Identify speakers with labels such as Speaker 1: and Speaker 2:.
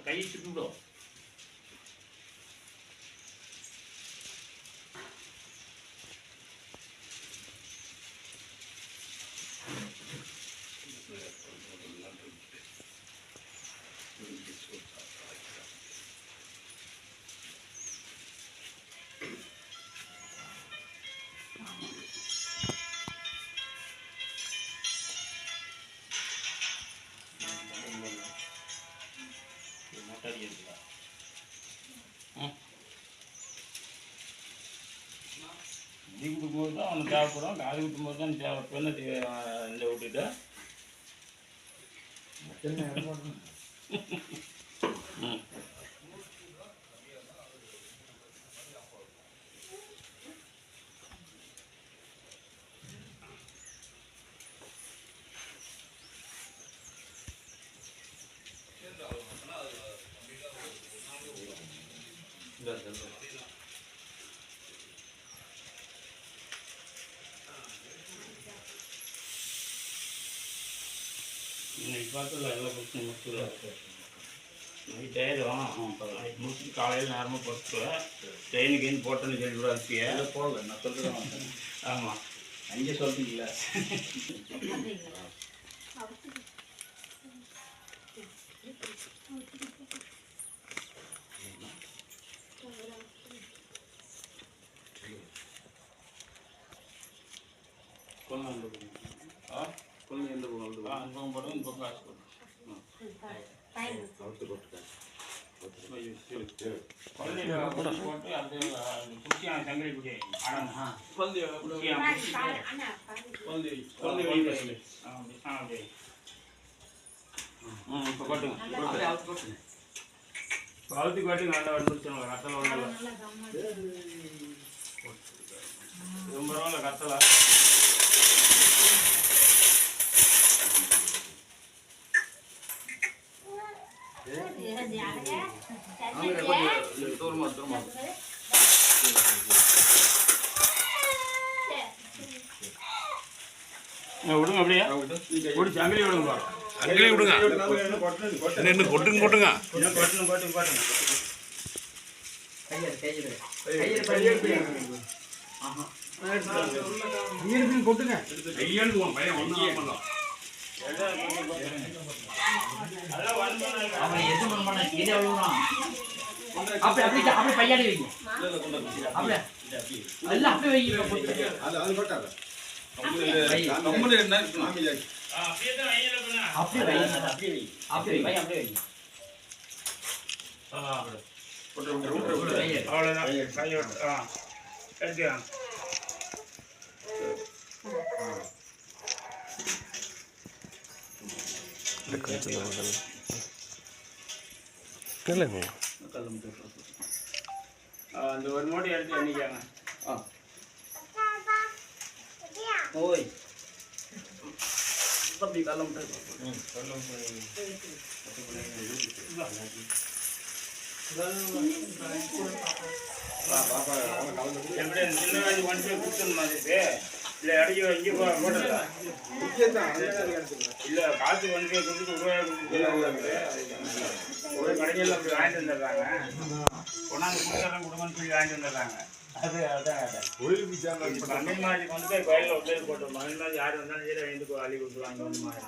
Speaker 1: கை சுட்டுடும். தீ கொடுக்கும்போது தான் அவனுக்கு தேவைப்படும். காது குட்டும்போது தான் தேவைப்படும். இந்த விட்டுட்டு இன்னைக்கு பார்த்துல எல்லாம் பிரச்சனை முடிச்சுடுவாங்க. நைட் டயர்டும் நைட் முடிச்சுட்டு காலையில் நேரமாக படுத்துவேன். ட்ரெயினுக்கு போட்டேன்னு சொல்லிவிட அரிசியை போடல. நான் சொல்லிடுவேன். ஆமாம், அங்கே சொல்லிட்டீங்களா? கொண்டு எந்த பக்கம் அந்த பக்கம் போடுவோம். இந்த பக்கம் காசு போடுவோம். போட்டு அது குச்சியான சங்கரி குடி இப்போ கொட்டுங்க. கவுத்தி கொட்டுங்க. நல்லா வந்துருச்சுங்க. கத்தலை ஒன்றும் ரொம்ப ரூபாயில் கத்தலை. விடுங்க. அப்படியே பிடிச்சி அங்கேயே விடுங்க. அங்கேயே விடுங்க. இன்னும் கொட்டுங்க கொட்டுங்க. கொட்டுங்க. கையெழுத்து பையன் ஒன்றும் அவன் எது பண்ண மாட்டான். இது அவ்வளவுதான். அப்படி அப்படி அப்படி பையாடி வைங்க. அப்படியே எல்லாம் அப்படியே வைங்க. அது போட்டாத. கம்பெனி என்ன இருக்குனா அப்படியே தான் வையல பண்ணா. அப்படியே வைங்க. அப்படியே வைங்க. அப்படியே வைங்க. அப்படியே வைங்க. அப்படியே போட்டு வைங்க. அவ்வளவுதான். கையோட கட்டியா. அந்த ஒரு மூடி எடுத்து எண்ணிக்காங்க. ஓய் அப்படி கல்லம் எப்படி சின்ன வண்டி கொடுத்துருமா? இல்லை அடிக்க இங்கே போட்டதா? இல்லை காசு வந்து கொடுத்துட்டு ரூபாய் ஒரு கடையில் அப்படி வாங்கிட்டு வந்துடுறாங்க. கொண்டாந்து கொடுத்தாலும் கொடுங்கன்னு சொல்லி வாங்கிட்டு வந்துடுறாங்க. அது அதான் கோயிலுக்கு மண்ணில் மாதிரி வந்து கோயிலில் உள்ளே போட்டோம். மண்ணில் மாதிரி யார் வந்தாலும் சரி வாங்கி அள்ளி கொடுத்துருவாங்க. வந்து மாதிரி